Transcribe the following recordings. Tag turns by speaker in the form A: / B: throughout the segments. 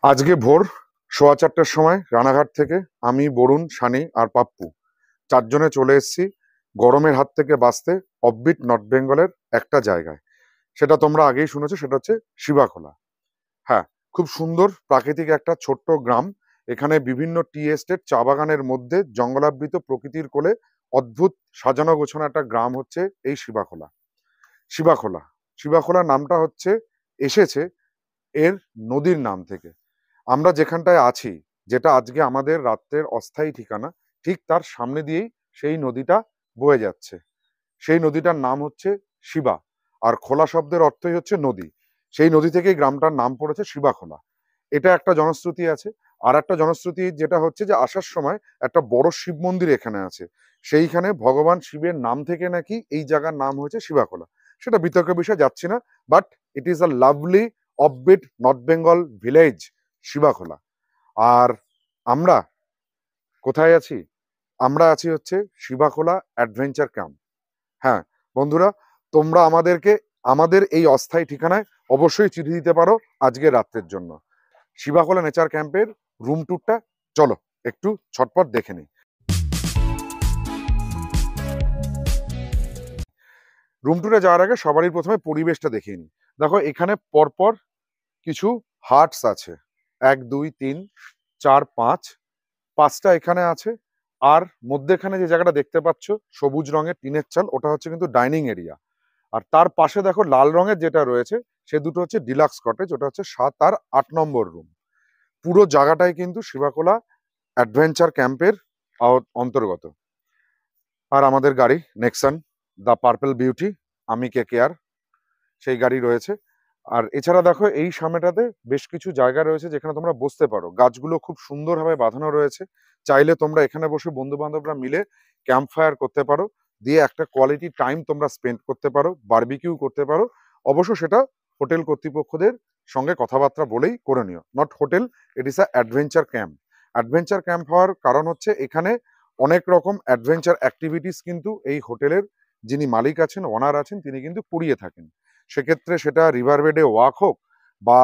A: আজকে ভোর 4:15টার সময় রানাঘাট থেকে আমি, বরুণ, সানি আর পাপ্পু চারজনে চলে এসেছি গরমের হাত থেকে বাঁচতে অফবিট নর্থ বেঙ্গলের একটা জায়গায়। সেটা তোমরা আগেই শুনেছো, সেটা হচ্ছে শিবাখোলা। হ্যাঁ, খুব সুন্দর প্রাকৃতিক একটা ছোট্ট গ্রাম। এখানে বিভিন্ন টি এস্টেট, চা বাগানের মধ্যে জঙ্গলাবৃত প্রকৃতির কোলে অদ্ভুত সাজানো গোছানো একটা গ্রাম হচ্ছে এই শিবাখোলা। শিবাখোলা শিবাখোলা নামটা এসেছে এর নদীর নাম থেকে। আমরা যেখানটায় আছি, যেটা আজকে আমাদের রাত্রের অস্থায়ী ঠিকানা, ঠিক তার সামনে দিয়েই সেই নদীটা বয়ে যাচ্ছে। সেই নদীটার নাম হচ্ছে শিবা। আর খোলা শব্দের অর্থই হচ্ছে নদী। সেই নদী থেকেই গ্রামটার নাম পড়েছে শিবাখোলা। এটা একটা জনশ্রুতি আছে। আর একটা জনশ্রুতি যেটা হচ্ছে যে আসার সময় একটা বড় শিব মন্দির এখানে আছে। সেইখানে ভগবান শিবের নাম থেকে নাকি এই জায়গার নাম হয়েছে শিবাখোলা। সেটা বিতর্কের বিষয়ে যাচ্ছি না, but it is a lovely offbeat north Bengal village Shibakhola. আর আমরা কোথায় আছি? আমরা আছি হচ্ছে শিবাখোলা অ্যাডভেঞ্চার ক্যাম্প। হ্যাঁ বন্ধুরা, তোমরা আমাদেরকে আমাদের এই অস্থায়ী ঠিকানায় অবশ্যই চিঠি দিতে পারো আজকের রাত্রের জন্য। শিবাখোলা নেচার ক্যাম্পের রুম ট্যুরটা চলো একটু ছটপট দেখে নিই। রুম ট্যুরে যাওয়ার আগে সবারই প্রথমে পরিবেশটা দেখিয়ে নিই। দেখো, এখানে পরপর কিছু হাটস আছে। 1 2 3 4 5 5টা এখানে আছে। আর মধ্যেখানে যে জায়গাটা দেখতে পাচ্ছ সবুজ রঙের টিনের চাল, ওটা হচ্ছে কিন্তু ডাইনিং এরিয়া। আর তার পাশে দেখো লাল রঙের যেটা রয়েছে, সে দুটো হচ্ছে ডিলাক্স কটেজ, ওটা হচ্ছে 7 আর 8 নম্বর রুম। পুরো জায়গাটাই কিন্তু শিবাখোলা অ্যাডভেঞ্চার ক্যাম্পের অন্তর্গত। আর আমাদের গাড়ি নেক্সন দ্য পার্পল বিউটি, আমি কে কেয়ার, সেই গাড়ি রয়েছে। আর এছাড়া দেখো এই সামনেটাতে বেশ কিছু জায়গা রয়েছে যেখানে তোমরা বসতে পারো। গাছগুলো খুব সুন্দরভাবে বাঁধানো রয়েছে। চাইলে তোমরা এখানে বসে বন্ধু বান্ধবরা মিলে ক্যাম্প ফায়ার করতে পারো, দিয়ে একটা কোয়ালিটি টাইম তোমরা স্পেন্ড করতে পারো, বারবিকিউ করতে পারো। অবশ্য সেটা হোটেল কর্তৃপক্ষদের সঙ্গে কথাবার্তা বলেই করে নিও। Not hotel, it is a adventure camp. Adventure camp হওয়ার কারণ হচ্ছে এখানে অনেক রকম অ্যাডভেঞ্চার অ্যাক্টিভিটিস কিন্তু এই হোটেলের যিনি মালিক আছেন, ওনার আছেন, তিনি কিন্তু করিয়ে থাকেন। সেক্ষেত্রে সেটা রিভার বেডে ওয়াক হোক বা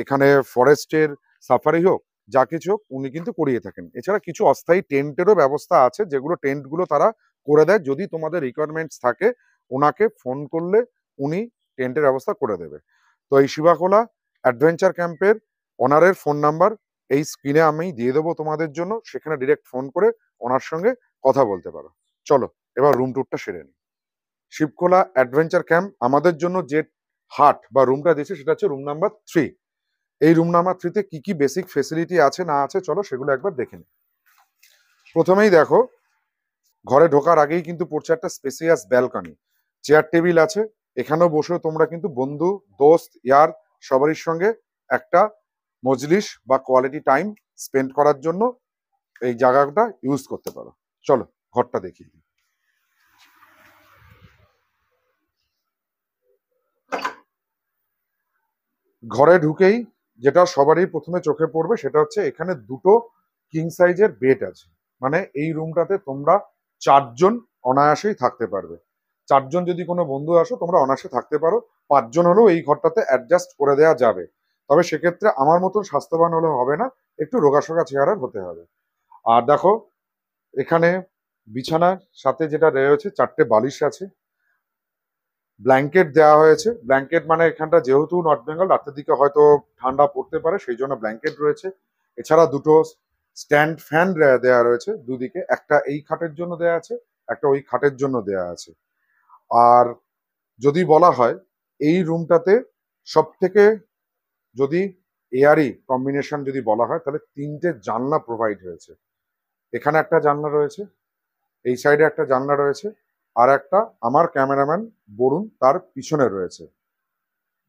A: এখানে ফরেস্টের সাফারি হোক, যা কিছু হোক উনি কিন্তু করিয়ে থাকেন। এছাড়া কিছু অস্থায়ী টেন্টেরও ব্যবস্থা আছে, যেগুলো টেন্টগুলো তারা করে দেয়। যদি তোমাদের রিকোয়ারমেন্টস থাকে, ওনাকে ফোন করলে উনি টেন্টের ব্যবস্থা করে দেবে। তো এই শিবাখোলা অ্যাডভেঞ্চার ক্যাম্পের ওনারের ফোন নাম্বার এই স্ক্রিনে আমি দিয়ে দেবো তোমাদের জন্য। সেখানে ডিরেক্ট ফোন করে ওনার সঙ্গে কথা বলতে পারো। চলো এবার রুম ট্যুরটা সেরে নিই। শিবখোলা অ্যাডভেঞ্চার ক্যাম্প আমাদের জন্য যে হাট বা রুমটা দিয়েছে সেটা হচ্ছে রুম নাম্বার 3। এই রুম নাম্বার 3তে কি কি বেসিক ফেসিলিটি আছে না আছে চলো সেগুলো একবার দেখে নিই। প্রথমেই দেখো, ঘরে ঢোকার আগেই কিন্তু পড়ছে একটা স্পেসিয়াস ব্যালকনি। চেয়ার টেবিল আছে। এখানেও বসেও তোমরা কিন্তু বন্ধু, দোস্ত, ইয়ার সবারই সঙ্গে একটা মজলিস বা কোয়ালিটি টাইম স্পেন্ড করার জন্য এই জায়গাটা ইউজ করতে পারো। চলো ঘরটা দেখি। ঘরে ঢুকেই যেটা সবারই প্রথমে চোখে পড়বে সেটা হচ্ছে এখানে দুটো কিং সাইজের বেড আছে। মানে এই রুমটাতে তোমরা 4জন অনায়াসেই থাকতে পারবে। 4জন যদি কোনো বন্ধু আসো তোমরা অনায়াসে থাকতে পারো। 5জন হলেও এই ঘরটাতে অ্যাডজাস্ট করে দেওয়া যাবে। তবে সেক্ষেত্রে আমার মতন স্বাস্থ্যবান হলে হবে না, একটু রোগাসোগা চেহারার হতে হবে। আর দেখো, এখানে বিছানার সাথে যেটা রয়েছে 4টে বালিশ আছে, ব্ল্যাঙ্কেট দেওয়া হয়েছে। ব্ল্যাঙ্কেট মানে এখানটা যেহেতু নর্থ বেঙ্গল, রাতের দিকে হয়তো ঠান্ডা পড়তে পারে, সেই জন্য ব্ল্যাঙ্কেট রয়েছে। এছাড়া দুটো স্ট্যান্ড ফ্যান দেওয়া রয়েছে দুদিকে, একটা এই খাটের জন্য দেওয়া আছে, একটা ওই খাটের জন্য দেওয়া আছে। আর যদি বলা হয় এই রুমটাতে সব থেকে যদি এয়ারি কম্বিনেশন যদি বলা হয়, তাহলে 3টে জানলা প্রোভাইড হয়েছে। এখানে একটা জানলা রয়েছে, এই সাইডে একটা জানলা রয়েছে, আর একটা আমার ক্যামেরাম্যান বরুণ তার পিছনে রয়েছে।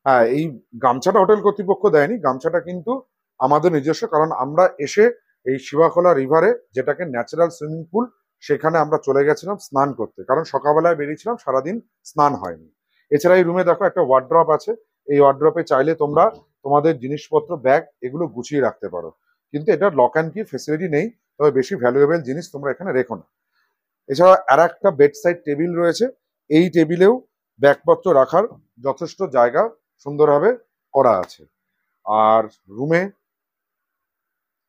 A: হ্যাঁ, এই গামছাটা হোটেল কর্তৃপক্ষ দেয়নি, গামছাটা কিন্তু আমাদের নিজস্ব। কারণ আমরা এসে এই শিবাখোলা রিভারে, যেটাকে ন্যাচারাল সুইমিং পুল, সেখানে আমরা চলে গেছিলাম স্নান করতে। কারণ সকালবেলায় বেরিয়েছিলাম, সারাদিন স্নান হয়নি। এছাড়া এই রুমে দেখো একটা ওয়ার্ড্রপ আছে। এই ওয়ার্ড্রপে চাইলে তোমরা তোমাদের জিনিসপত্র, ব্যাগ, এগুলো গুছিয়ে রাখতে পারো। কিন্তু এটা লক অ্যান্ড কি ফেসিলিটি নেই, তবে বেশি ভ্যালুয়েবল জিনিস তোমরা এখানে রেখো না। এছাড়া আর একটা বেড সাইড টেবিল রয়েছে। এই টেবিলেও ব্যাগপত্র রাখার যথেষ্ট জায়গা সুন্দরভাবে করা আছে। আর রুমে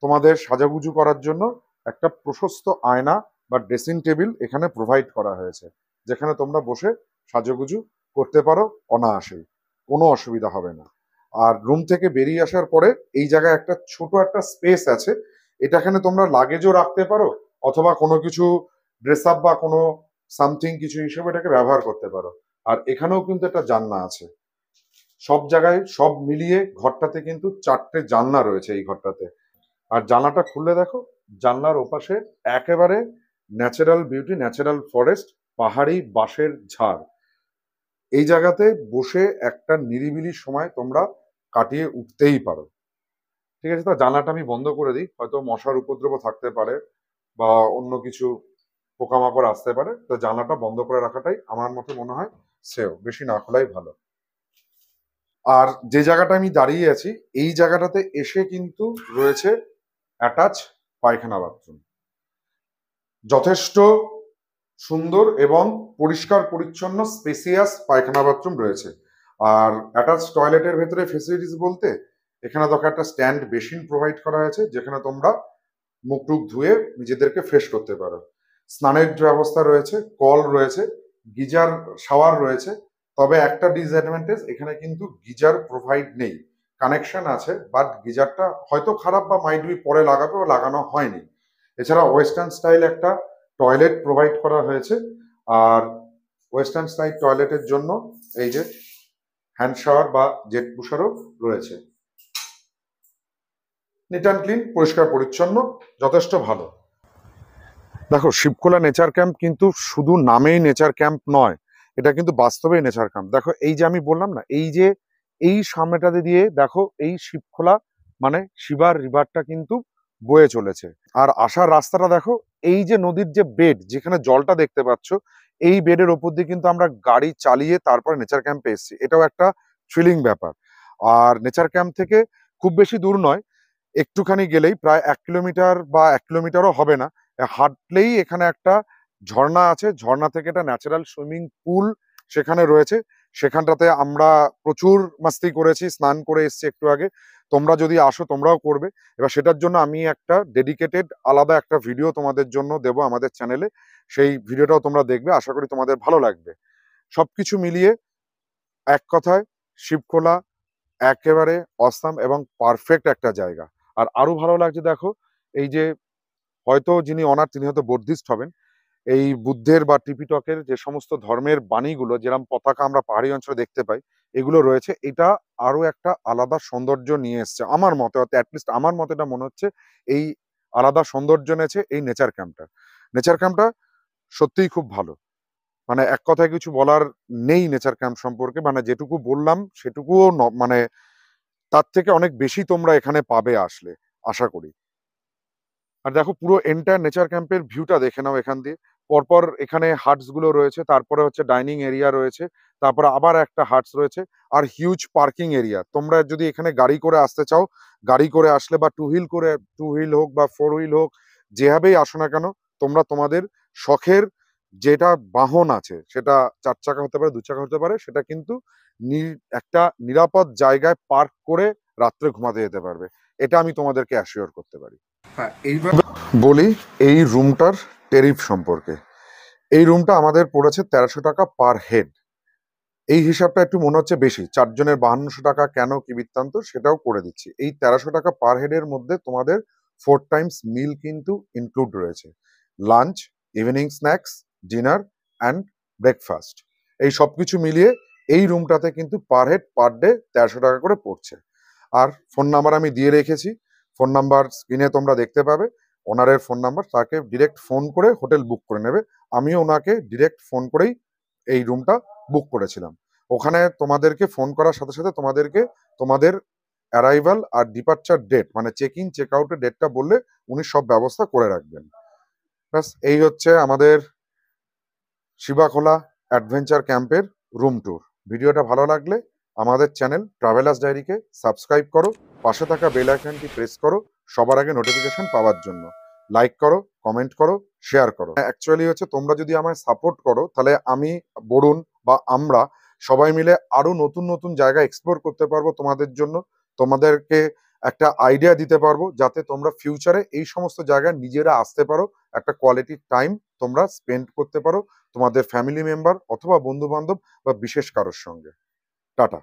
A: তোমাদের সাজাগুজু করার জন্য একটা প্রশস্ত আয়না বা ড্রেসিং টেবিল এখানে প্রোভাইড করা হয়েছে, যেখানে তোমরা বসে সাজুগুজু করতে পারো অনায়াসেই, কোনো অসুবিধা হবে না। আর রুম থেকে বেরিয়ে আসার পরে এই জায়গায় একটা ছোট একটা স্পেস আছে, এটাখানে তোমরা লাগেজও রাখতে পারো অথবা কোনো কিছু ড্রেস আপ বা কোনো সামথিং কিছু হিসেবে এটাকে ব্যবহার করতে পারো। আর এখানেও কিন্তু একটা জানলা আছে। সব জায়গায় সব মিলিয়ে ঘরটাতে কিন্তু 4টে জানলা রয়েছে এই ঘরটাতে। আর জানলাটা খুললে দেখো, জানলার ওপাশে একেবারে ন্যাচারাল বিউটি, ন্যাচারাল ফরেস্ট, পাহাড়ি বাঁশের ঝাড়। এই জায়গাতে বসে একটা নিরিবিলি সময় তোমরা কাটিয়ে উঠতেই পারো। ঠিক আছে, তো জানলাটা আমি বন্ধ করে দিই, হয়তো মশার উপদ্রব থাকতে পারে বা অন্য কিছু পোকামাকড় আসতে পারে, তো জানলাটা বন্ধ করে রাখাটাই আমার মতে মনে হয় সেও, বেশি না খোলাই ভালো। আর যে জায়গাটা আমি দাঁড়িয়ে আছি এই জায়গাটাতে এসে কিন্তু রয়েছে অ্যাটাচ পায়খানা বাথরুম, যথেষ্ট সুন্দর এবং পরিষ্কার পরিচ্ছন্ন স্পেসিয়াস পায়খানা বাথরুম রয়েছে। আর অ্যাটাচ টয়লেটের ভেতরে ফেসিলিটিস বলতে এখানে দেখো একটা স্ট্যান্ড বেসিন প্রোভাইড করা হয়েছে, যেখানে তোমরা মুখ টুক ধুয়ে নিজেদেরকে ফ্রেশ করতে পারো। স্নানের ব্যবস্থা রয়েছে, কল রয়েছে, গিজার শাওয়ার রয়েছে। তবে একটা ডিসঅ্যাডভান্টেজ, এখানে কিন্তু গিজার প্রোভাইড নেই, কানেকশন আছে বাট গিজারটা হয়তো খারাপ বা মাইট বি পরে লাগাবে বা লাগানো হয়নি। এছাড়া ওয়েস্টার্ন স্টাইল একটা টয়লেট প্রোভাইড করা হয়েছে। আর ওয়েস্টার্ন স্টাইল টয়লেটের জন্য এই যে হ্যান্ড শাওয়ার বা জেট পুশারও রয়েছে। নিট অ্যান্ড ক্লিন, পরিষ্কার পরিচ্ছন্ন, যথেষ্ট ভালো। দেখো, শিবখোলা নেচার ক্যাম্প কিন্তু শুধু নামেই নেচার ক্যাম্প নয়, এটা কিন্তু বাস্তবেই নেচার ক্যাম্প। দেখো এই যে আমি বললাম না, এই যে এই সামনেটাতে দিয়ে দেখো এই শিবখোলা মানে শিবার রিভারটা কিন্তু বয়ে চলেছে। আর আসার রাস্তাটা দেখো, এই যে নদীর যে বেড, যেখানে জলটা দেখতে পাচ্ছ, এই বেডের ওপর দিয়ে কিন্তু আমরা গাড়ি চালিয়ে তারপরে নেচার ক্যাম্পে এসেছি। এটাও একটা থ্রিলিং ব্যাপার। আর নেচার ক্যাম্প থেকে খুব বেশি দূর নয়, একটুখানি গেলেই প্রায় 1 কিলোমিটার বা 1 কিলোমিটারও হবে না, হাঁটলেই এখানে একটা ঝর্ণা আছে। ঝর্ণা থেকে একটা ন্যাচারাল সুইমিং পুল সেখানে রয়েছে, সেখানটাতে আমরা প্রচুর মাস্তি করেছি, স্নান করে এসেছি একটু আগে। তোমরা যদি আসো তোমরাও করবে। এবার সেটার জন্য আমি একটা ডেডিকেটেড আলাদা একটা ভিডিও তোমাদের জন্য দেবো আমাদের চ্যানেলে, সেই ভিডিওটাও তোমরা দেখবে, আশা করি তোমাদের ভালো লাগবে। সবকিছু মিলিয়ে এক কথায় শিবখোলা একেবারে অসাম এবং পারফেক্ট একটা জায়গা। আর আরো ভালো লাগছে দেখো, এই যে হয়তো যিনি অনার তিনি হয়তো বুদ্ধিস্ট হবেন, এই বুদ্ধের বা টিপিটকের যে সমস্ত ধর্মের বাণীগুলো, যেরকম পতাকা আমরা পাহাড়ি অঞ্চলে দেখতে পাই, এগুলো রয়েছে। এটা আরো একটা আলাদা সৌন্দর্য নিয়ে এসছে আমার মতে, অ্যাটলিস্ট আমার মতে এটা মনে হচ্ছে এই আলাদা সৌন্দর্য এনেছে এই নেচার ক্যাম্পটা। নেচার ক্যাম্পটা সত্যিই খুব ভালো, মানে এক কথায় কিছু বলার নেই নেচার ক্যাম্প সম্পর্কে, মানে যেটুকু বললাম সেটুকুও মানে তার থেকে অনেক বেশি তোমরা এখানে পাবে আসলে, আশা করি। আর দেখো পুরো এন্টায়ার নেচার ক্যাম্পের ভিউটা দেখে নাও এখান দিয়ে। পরপর এখানে হাটস গুলো রয়েছে, তারপরে হচ্ছে ডাইনিং এরিয়া রয়েছে, তারপরে আবার একটা হাটস রয়েছে, আর হিউজ পার্কিং এরিয়া। তোমরা যদি এখানে গাড়ি করে আসতে চাও, গাড়ি করে আসলে বা টু হুইল হোক বা 4 হুইল হোক, যেভাবেই আসো না কেন, তোমরা তোমাদের শখের যেটা বাহন আছে, সেটা 4 চাকা হতে পারে, 2 চাকা হতে পারে, সেটা কিন্তু একটা নিরাপদ জায়গায় পার্ক করে রাত্রে ঘুমাতে যেতে পারবে। এটা আমি তোমাদেরকে অ্যাসিওর করতে পারি।
B: হ্যাঁ, এইবার
A: বলি এই রুমটার টেরিফ সম্পর্কে। এই রুমটা আমাদের পড়েছে 1300 টাকা পার হেড। এই হিসাবটা একটু মনে হচ্ছে বেশি, 4 জনের 5200 টাকা, কেন কি বৃত্তান্ত সেটাও করে দিচ্ছি। এই 1300 টাকা পার হেডের মধ্যে তোমাদের 4 টাইমস মিল কিন্তু ইনক্লুড রয়েছে, lunch, evening snacks, dinner and breakfast. এই সব কিছু মিলিয়ে এই রুমটাতে কিন্তু পার হেড পার ডে 1300 টাকা করে পড়ছে। আর ফোন নাম্বার আমি দিয়ে রেখেছি, ফোন নাম্বার স্ক্রিনে তোমরা দেখতে পাবে, ওনারের ফোন নাম্বার, তাকে ডিরেক্ট ফোন করে হোটেল বুক করে নেবে। আমিও ওনাকে ডিরেক্ট ফোন করেই এই রুমটা বুক করেছিলাম। ওখানে তোমাদেরকে ফোন করার সাথে সাথে তোমাদেরকে তোমাদের অ্যারাইভাল আর ডিপার্চার ডেট, মানে চেক ইন চেক আউটের ডেটটা বললে উনি সব ব্যবস্থা করে রাখবেন। ব্যাস, এই হচ্ছে আমাদের শিবাখোলা অ্যাডভেঞ্চার ক্যাম্পের রুম ট্যুর। ভিডিওটা ভালো লাগলে আমাদের চ্যানেল ট্রাভেলার্স ডায়েরিকে সাবস্ক্রাইব করো, পাশে থাকা বেল আইকনটি প্রেস করো সবার আগে নোটিফিকেশন পাওয়ার জন্য। লাইক করো, কমেন্ট করো, শেয়ার করো। অ্যাকচুয়ালি হচ্ছে তোমরা যদি আমায় সাপোর্ট করো, তাহলে আমি, বরুণ বা আমরা সবাই মিলে আরো নতুন নতুন জায়গা এক্সপ্লোর করতে পারবো তোমাদের জন্য। তোমাদেরকে একটা আইডিয়া দিতে পারবো, যাতে তোমরা ফিউচারে এই সমস্ত জায়গায় নিজেরা আসতে পারো, একটা কোয়ালিটি টাইম তোমরা স্পেন্ড করতে পারো তোমাদের ফ্যামিলি মেম্বার অথবা বন্ধু বান্ধব বা বিশেষ কারোর সঙ্গে। টাটা।